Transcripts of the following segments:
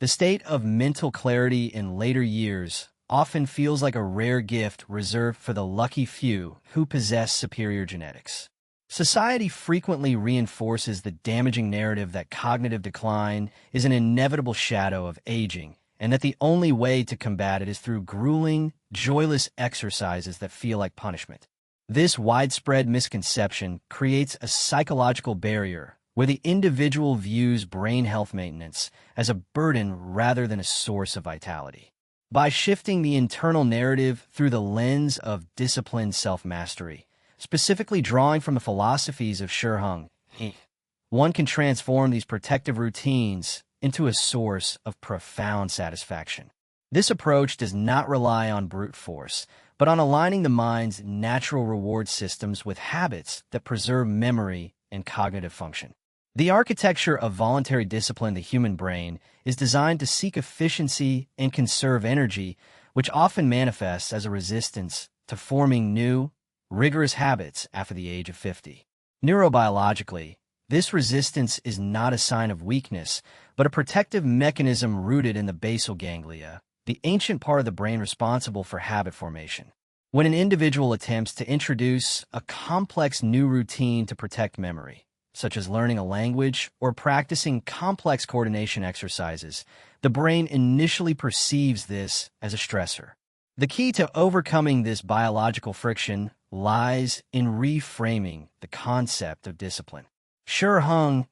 The state of mental clarity in later years often feels like a rare gift reserved for the lucky few who possess superior genetics. Society frequently reinforces the damaging narrative that cognitive decline is an inevitable shadow of aging, and that the only way to combat it is through grueling, joyless exercises that feel like punishment. This widespread misconception creates a psychological barrier where the individual views brain health maintenance as a burden rather than a source of vitality. By shifting the internal narrative through the lens of disciplined self-mastery, specifically drawing from the philosophies of Heng, one can transform these protective routines into a source of profound satisfaction. This approach does not rely on brute force, but on aligning the mind's natural reward systems with habits that preserve memory and cognitive function. The architecture of voluntary discipline, the human brain, is designed to seek efficiency and conserve energy, which often manifests as a resistance to forming new, rigorous habits after the age of 50. Neurobiologically, this resistance is not a sign of weakness, but a protective mechanism rooted in the basal ganglia, the ancient part of the brain responsible for habit formation. When an individual attempts to introduce a complex new routine to protect memory, such as learning a language or practicing complex coordination exercises, the brain initially perceives this as a stressor. The key to overcoming this biological friction lies in reframing the concept of discipline. Heng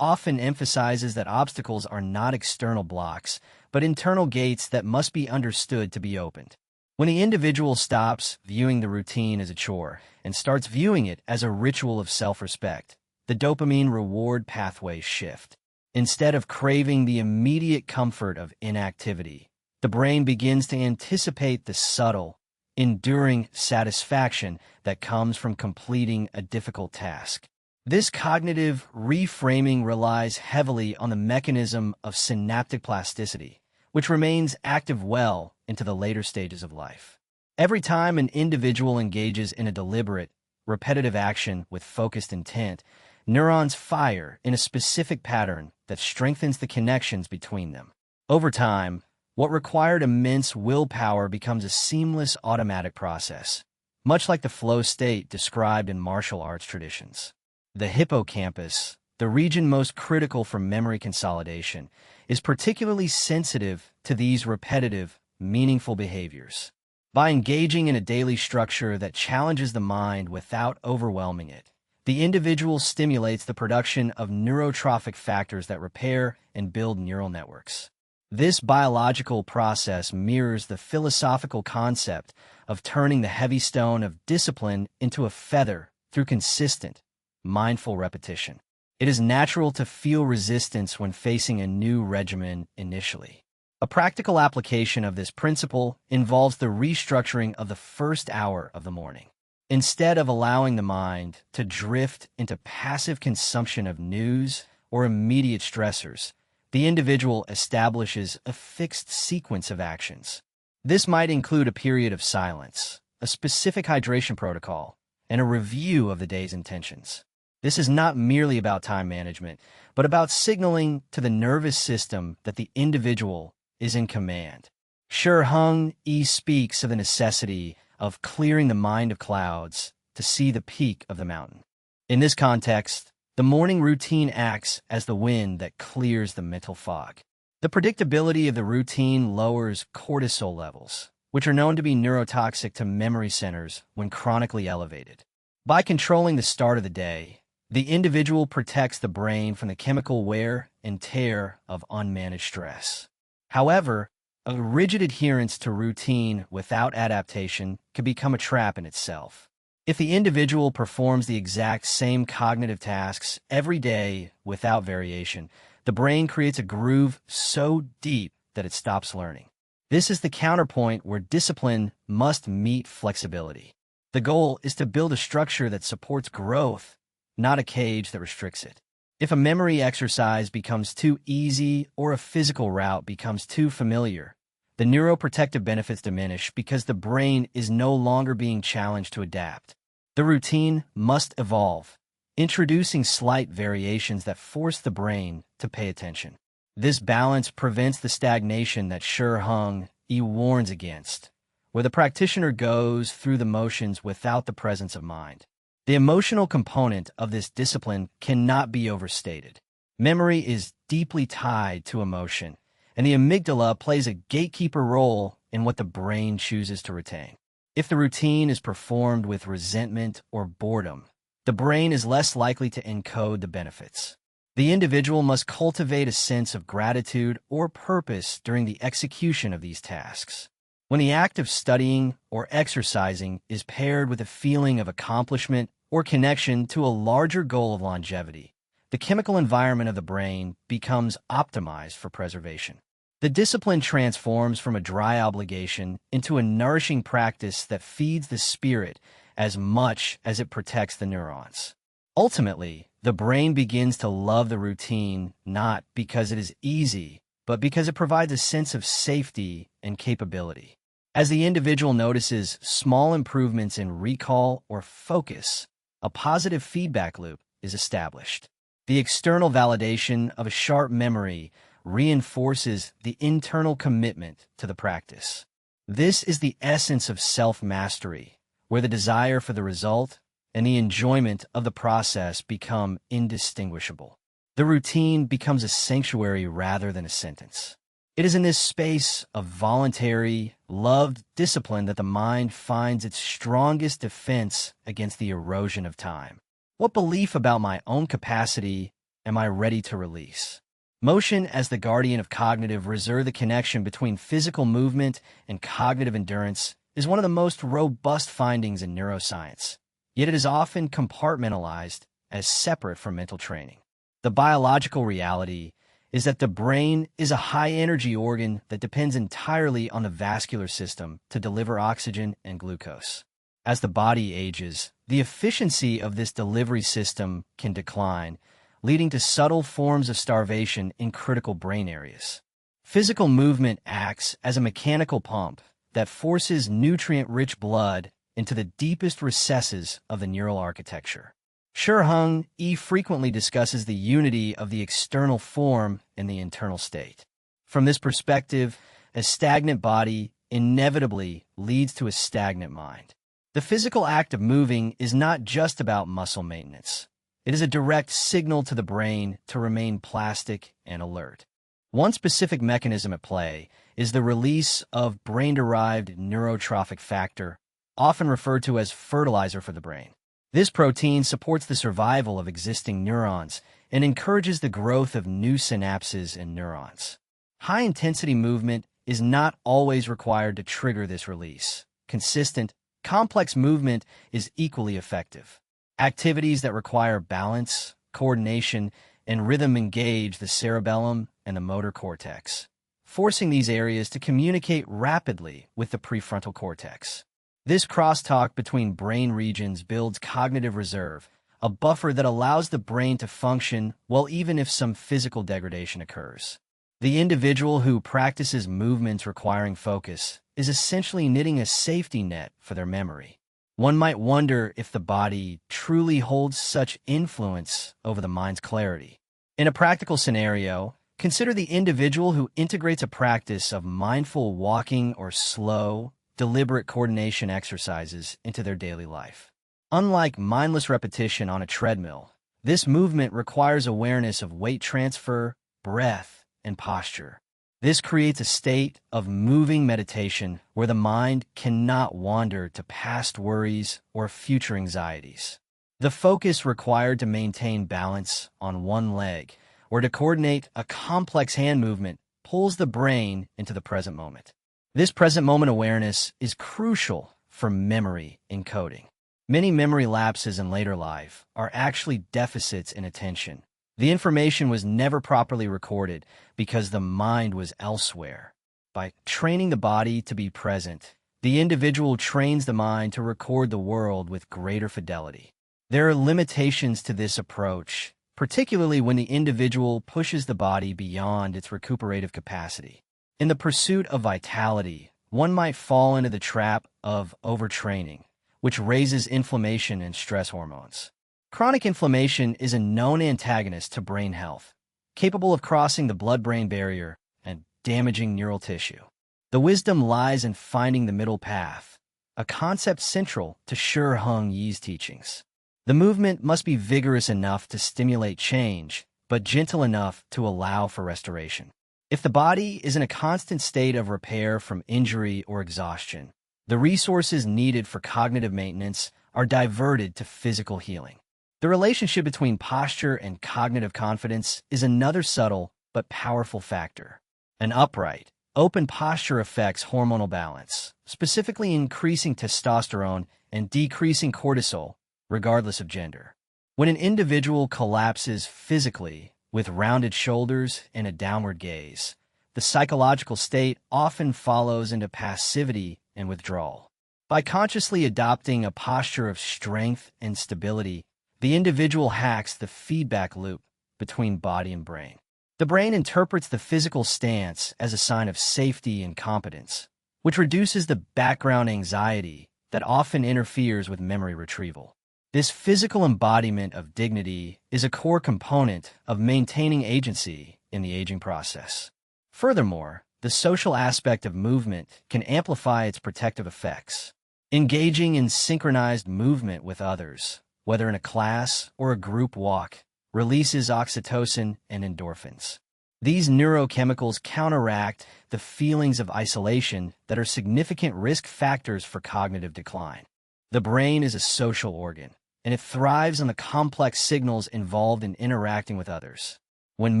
often emphasizes that obstacles are not external blocks, but internal gates that must be understood to be opened. When the individual stops viewing the routine as a chore and starts viewing it as a ritual of self-respect, the dopamine reward pathways shift. Instead of craving the immediate comfort of inactivity, the brain begins to anticipate the subtle, enduring satisfaction that comes from completing a difficult task. This cognitive reframing relies heavily on the mechanism of synaptic plasticity, which remains active well into the later stages of life. Every time an individual engages in a deliberate, repetitive action with focused intent, neurons fire in a specific pattern that strengthens the connections between them. Over time, what required immense willpower becomes a seamless automatic process, much like the flow state described in martial arts traditions. The hippocampus, the region most critical for memory consolidation, is particularly sensitive to these repetitive, meaningful behaviors. By engaging in a daily structure that challenges the mind without overwhelming it, the individual stimulates the production of neurotrophic factors that repair and build neural networks. This biological process mirrors the philosophical concept of turning the heavy stone of discipline into a feather through consistent, mindful repetition. It is natural to feel resistance when facing a new regimen initially. A practical application of this principle involves the restructuring of the first hour of the morning. Instead of allowing the mind to drift into passive consumption of news or immediate stressors, the individual establishes a fixed sequence of actions. This might include a period of silence, a specific hydration protocol, and a review of the day's intentions. This is not merely about time management, but about signaling to the nervous system that the individual is in command. Heng speaks of the necessity of clearing the mind of clouds to see the peak of the mountain. In this context, the morning routine acts as the wind that clears the mental fog. The predictability of the routine lowers cortisol levels, which are known to be neurotoxic to memory centers when chronically elevated. By controlling the start of the day, the individual protects the brain from the chemical wear and tear of unmanaged stress. However, a rigid adherence to routine without adaptation can become a trap in itself. If the individual performs the exact same cognitive tasks every day without variation, the brain creates a groove so deep that it stops learning. This is the counterpoint where discipline must meet flexibility. The goal is to build a structure that supports growth, not a cage that restricts it. If a memory exercise becomes too easy or a physical route becomes too familiar, the neuroprotective benefits diminish because the brain is no longer being challenged to adapt. The routine must evolve, introducing slight variations that force the brain to pay attention. This balance prevents the stagnation that Heng warns against, where the practitioner goes through the motions without the presence of mind. The emotional component of this discipline cannot be overstated. Memory is deeply tied to emotion, and the amygdala plays a gatekeeper role in what the brain chooses to retain. If the routine is performed with resentment or boredom, the brain is less likely to encode the benefits. The individual must cultivate a sense of gratitude or purpose during the execution of these tasks. When the act of studying or exercising is paired with a feeling of accomplishment or connection to a larger goal of longevity, the chemical environment of the brain becomes optimized for preservation. The discipline transforms from a dry obligation into a nourishing practice that feeds the spirit as much as it protects the neurons. Ultimately, the brain begins to love the routine not because it is easy, but because it provides a sense of safety and capability. As the individual notices small improvements in recall or focus, a positive feedback loop is established. The external validation of a sharp memory reinforces the internal commitment to the practice. This is the essence of self-mastery, where the desire for the result and the enjoyment of the process become indistinguishable. The routine becomes a sanctuary rather than a sentence. It is in this space of voluntary, loved discipline that the mind finds its strongest defense against the erosion of time. What belief about my own capacity am I ready to release? Motion, as the guardian of cognitive reserve, the connection between physical movement and cognitive endurance, is one of the most robust findings in neuroscience, yet it is often compartmentalized as separate from mental training. The biological reality is that the brain is a high-energy organ that depends entirely on the vascular system to deliver oxygen and glucose. As the body ages, the efficiency of this delivery system can decline, leading to subtle forms of starvation in critical brain areas. Physical movement acts as a mechanical pump that forces nutrient-rich blood into the deepest recesses of the neural architecture. Heng frequently discusses the unity of the external form and the internal state. From this perspective, a stagnant body inevitably leads to a stagnant mind. The physical act of moving is not just about muscle maintenance. It is a direct signal to the brain to remain plastic and alert. One specific mechanism at play is the release of brain-derived neurotrophic factor, often referred to as fertilizer for the brain. This protein supports the survival of existing neurons and encourages the growth of new synapses and neurons. High-intensity movement is not always required to trigger this release. Consistent, complex movement is equally effective. Activities that require balance, coordination, and rhythm engage the cerebellum and the motor cortex, forcing these areas to communicate rapidly with the prefrontal cortex. This crosstalk between brain regions builds cognitive reserve, a buffer that allows the brain to function well even if some physical degradation occurs. The individual who practices movements requiring focus is essentially knitting a safety net for their memory. One might wonder if the body truly holds such influence over the mind's clarity. In a practical scenario, consider the individual who integrates a practice of mindful walking or slow, deliberate coordination exercises into their daily life. Unlike mindless repetition on a treadmill, this movement requires awareness of weight transfer, breath, and posture. This creates a state of moving meditation where the mind cannot wander to past worries or future anxieties. The focus required to maintain balance on one leg or to coordinate a complex hand movement pulls the brain into the present moment. This present moment awareness is crucial for memory encoding. Many memory lapses in later life are actually deficits in attention. The information was never properly recorded because the mind was elsewhere. By training the body to be present, the individual trains the mind to record the world with greater fidelity. There are limitations to this approach, particularly when the individual pushes the body beyond its recuperative capacity. In the pursuit of vitality, one might fall into the trap of overtraining, which raises inflammation and stress hormones. Chronic inflammation is a known antagonist to brain health. capable of crossing the blood-brain barrier and damaging neural tissue. The wisdom lies in finding the middle path, a concept central to Heng Yi's teachings. The movement must be vigorous enough to stimulate change, but gentle enough to allow for restoration. If the body is in a constant state of repair from injury or exhaustion, the resources needed for cognitive maintenance are diverted to physical healing. The relationship between posture and cognitive confidence is another subtle but powerful factor. An upright, open posture affects hormonal balance, specifically increasing testosterone and decreasing cortisol, regardless of gender. When an individual collapses physically, with rounded shoulders and a downward gaze, the psychological state often follows into passivity and withdrawal. By consciously adopting a posture of strength and stability, the individual hacks the feedback loop between body and brain. The brain interprets the physical stance as a sign of safety and competence, which reduces the background anxiety that often interferes with memory retrieval. This physical embodiment of dignity is a core component of maintaining agency in the aging process. Furthermore, the social aspect of movement can amplify its protective effects. Engaging in synchronized movement with others, whether in a class or a group walk, releases oxytocin and endorphins. These neurochemicals counteract the feelings of isolation that are significant risk factors for cognitive decline. The brain is a social organ, and it thrives on the complex signals involved in interacting with others. When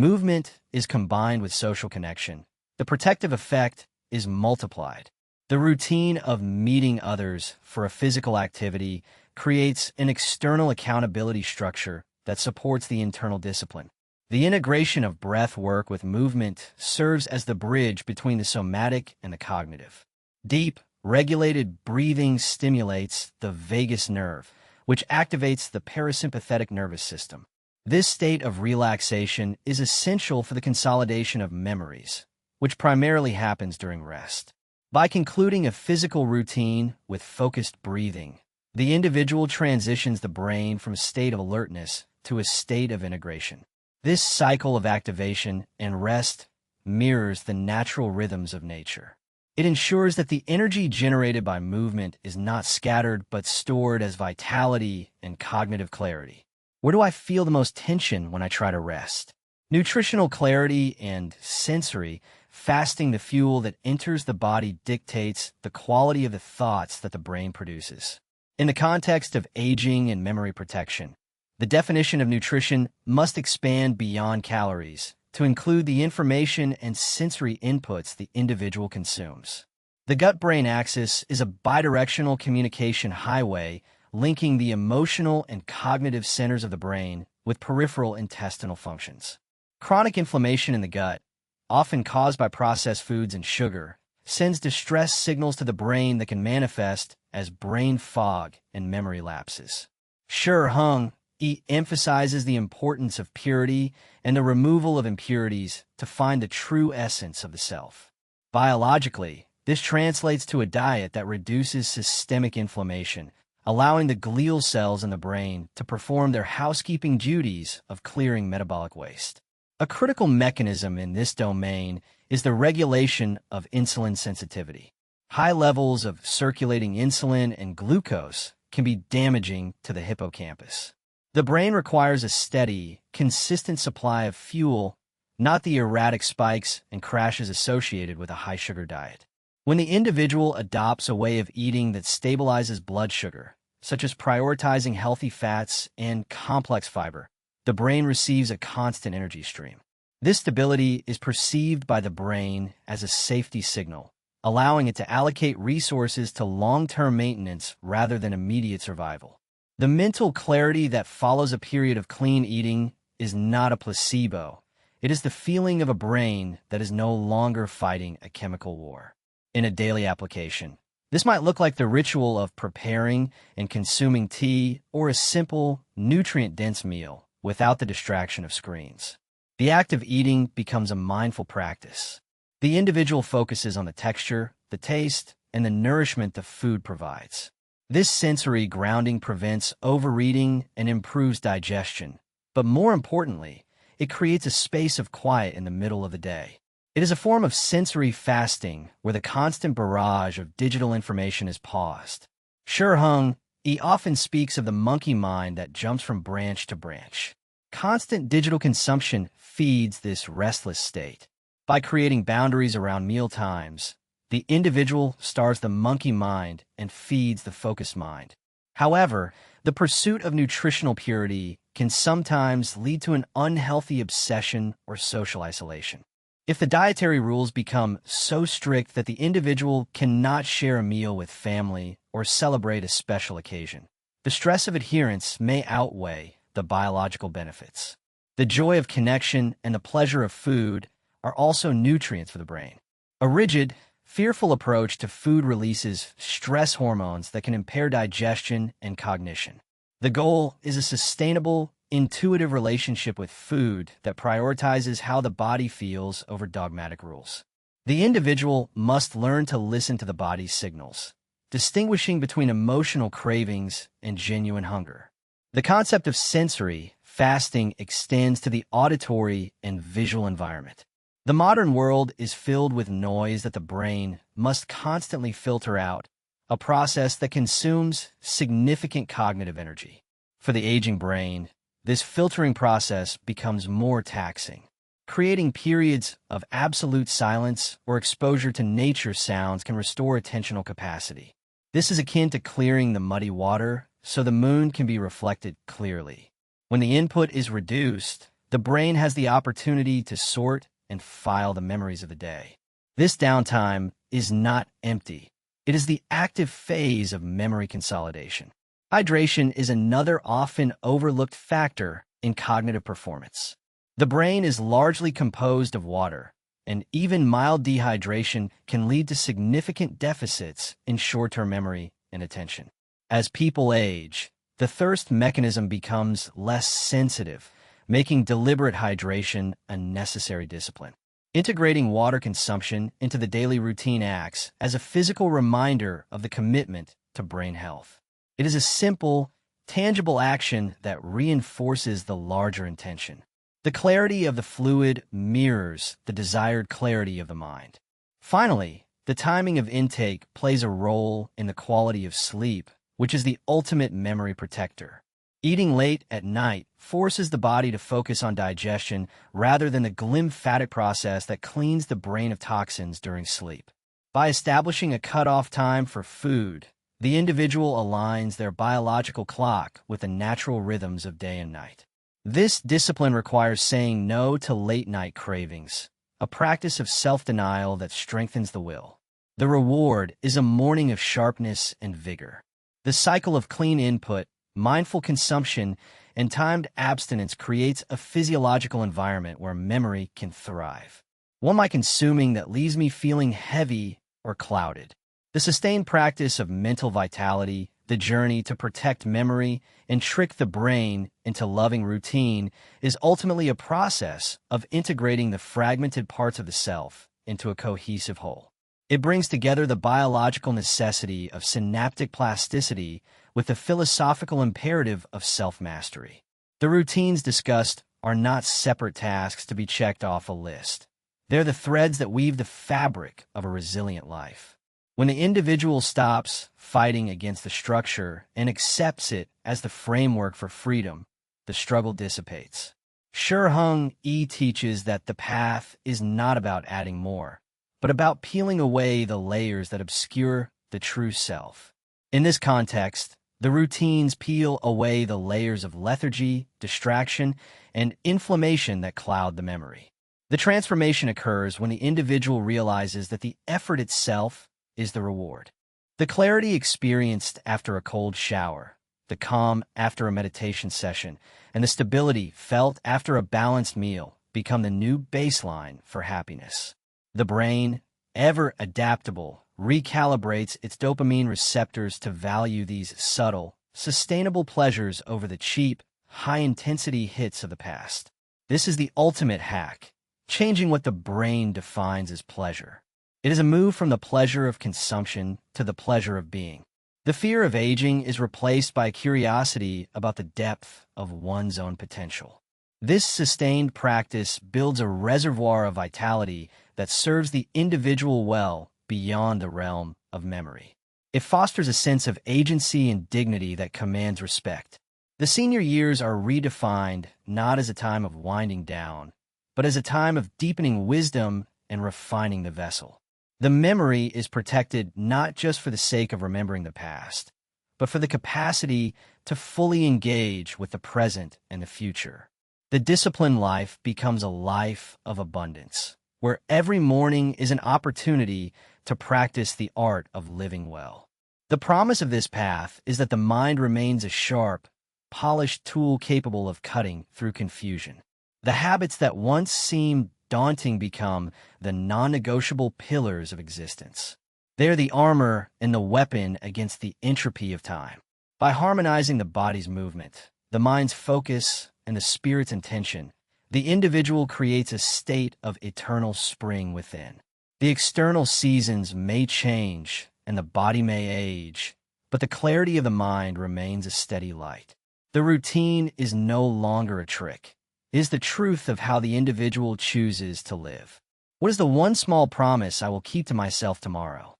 movement is combined with social connection, the protective effect is multiplied. The routine of meeting others for a physical activity creates an external accountability structure that supports the internal discipline. The integration of breath work with movement serves as the bridge between the somatic and the cognitive. Deep, regulated breathing stimulates the vagus nerve, which activates the parasympathetic nervous system. This state of relaxation is essential for the consolidation of memories, which primarily happens during rest. By concluding a physical routine with focused breathing, the individual transitions the brain from a state of alertness to a state of integration. This cycle of activation and rest mirrors the natural rhythms of nature. It ensures that the energy generated by movement is not scattered but stored as vitality and cognitive clarity. Where do I feel the most tension when I try to rest? Nutritional clarity and sensory fasting, the fuel that enters the body, dictates the quality of the thoughts that the brain produces. In the context of aging and memory protection, the definition of nutrition must expand beyond calories to include the information and sensory inputs the individual consumes. The gut-brain axis is a bidirectional communication highway linking the emotional and cognitive centers of the brain with peripheral intestinal functions. Chronic inflammation in the gut, often caused by processed foods and sugar, sends distress signals to the brain that can manifest as brain fog and memory lapses. Heng Yi emphasizes the importance of purity and the removal of impurities to find the true essence of the self. Biologically, this translates to a diet that reduces systemic inflammation, allowing the glial cells in the brain to perform their housekeeping duties of clearing metabolic waste. A critical mechanism in this domain is the regulation of insulin sensitivity. High levels of circulating insulin and glucose can be damaging to the hippocampus. The brain requires a steady, consistent supply of fuel, not the erratic spikes and crashes associated with a high-sugar diet. When the individual adopts a way of eating that stabilizes blood sugar, such as prioritizing healthy fats and complex fiber, the brain receives a constant energy stream. This stability is perceived by the brain as a safety signal, allowing it to allocate resources to long-term maintenance rather than immediate survival. The mental clarity that follows a period of clean eating is not a placebo. It is the feeling of a brain that is no longer fighting a chemical war. In a daily application, this might look like the ritual of preparing and consuming tea or a simple, nutrient-dense meal without the distraction of screens. The act of eating becomes a mindful practice. The individual focuses on the texture, the taste, and the nourishment the food provides. This sensory grounding prevents overeating and improves digestion, but more importantly, it creates a space of quiet in the middle of the day. It is a form of sensory fasting where the constant barrage of digital information is paused. Heng, he often speaks of the monkey mind that jumps from branch to branch. Constant digital consumption feeds this restless state. By creating boundaries around meal times, the individual starves the monkey mind and feeds the focused mind. However, the pursuit of nutritional purity can sometimes lead to an unhealthy obsession or social isolation. If the dietary rules become so strict that the individual cannot share a meal with family or celebrate a special occasion, the stress of adherence may outweigh the biological benefits. The joy of connection and the pleasure of food are also nutrients for the brain. A rigid, fearful approach to food releases stress hormones that can impair digestion and cognition. The goal is a sustainable, intuitive relationship with food that prioritizes how the body feels over dogmatic rules. The individual must learn to listen to the body's signals, distinguishing between emotional cravings and genuine hunger. The concept of sensory fasting extends to the auditory and visual environment. The modern world is filled with noise that the brain must constantly filter out, a process that consumes significant cognitive energy. For the aging brain, this filtering process becomes more taxing. Creating periods of absolute silence or exposure to nature sounds can restore attentional capacity. This is akin to clearing the muddy water so the moon can be reflected clearly. When the input is reduced, the brain has the opportunity to sort and file the memories of the day. This downtime is not empty. It is the active phase of memory consolidation. Hydration is another often overlooked factor in cognitive performance. The brain is largely composed of water, and even mild dehydration can lead to significant deficits in short-term memory and attention. As people age, the thirst mechanism becomes less sensitive, making deliberate hydration a necessary discipline. Integrating water consumption into the daily routine acts as a physical reminder of the commitment to brain health. It is a simple, tangible action that reinforces the larger intention. The clarity of the fluid mirrors the desired clarity of the mind. Finally, the timing of intake plays a role in the quality of sleep, which is the ultimate memory protector. Eating late at night forces the body to focus on digestion rather than the glymphatic process that cleans the brain of toxins during sleep. By establishing a cutoff time for food, the individual aligns their biological clock with the natural rhythms of day and night. This discipline requires saying no to late-night cravings, a practice of self-denial that strengthens the will. The reward is a morning of sharpness and vigor. The cycle of clean input, mindful consumption, and timed abstinence creates a physiological environment where memory can thrive. What am I consuming that leaves me feeling heavy or clouded? The sustained practice of mental vitality, the journey to protect memory and trick the brain into loving routine, is ultimately a process of integrating the fragmented parts of the self into a cohesive whole. It brings together the biological necessity of synaptic plasticity with the philosophical imperative of self-mastery. The routines discussed are not separate tasks to be checked off a list. They're the threads that weave the fabric of a resilient life. When the individual stops fighting against the structure and accepts it as the framework for freedom, the struggle dissipates. Heng teaches that the path is not about adding more, but about peeling away the layers that obscure the true self. In this context, the routines peel away the layers of lethargy, distraction, and inflammation that cloud the memory. The transformation occurs when the individual realizes that the effort itself is the reward. The clarity experienced after a cold shower, the calm after a meditation session, and the stability felt after a balanced meal become the new baseline for happiness. The brain, ever adaptable, recalibrates its dopamine receptors to value these subtle, sustainable pleasures over the cheap, high-intensity hits of the past. This is the ultimate hack, changing what the brain defines as pleasure. It is a move from the pleasure of consumption to the pleasure of being. The fear of aging is replaced by a curiosity about the depth of one's own potential. This sustained practice builds a reservoir of vitality that serves the individual well beyond the realm of memory. It fosters a sense of agency and dignity that commands respect. The senior years are redefined not as a time of winding down, but as a time of deepening wisdom and refining the vessel. The memory is protected not just for the sake of remembering the past, but for the capacity to fully engage with the present and the future. The disciplined life becomes a life of abundance, where every morning is an opportunity to practice the art of living well. The promise of this path is that the mind remains a sharp, polished tool capable of cutting through confusion. The habits that once seemed daunting become the non-negotiable pillars of existence. They are the armor and the weapon against the entropy of time. By harmonizing the body's movement, the mind's focus, and the spirit's intention, the individual creates a state of eternal spring within. The external seasons may change and the body may age, but the clarity of the mind remains a steady light. The routine is no longer a trick. It is the truth of how the individual chooses to live. What is the one small promise I will keep to myself tomorrow?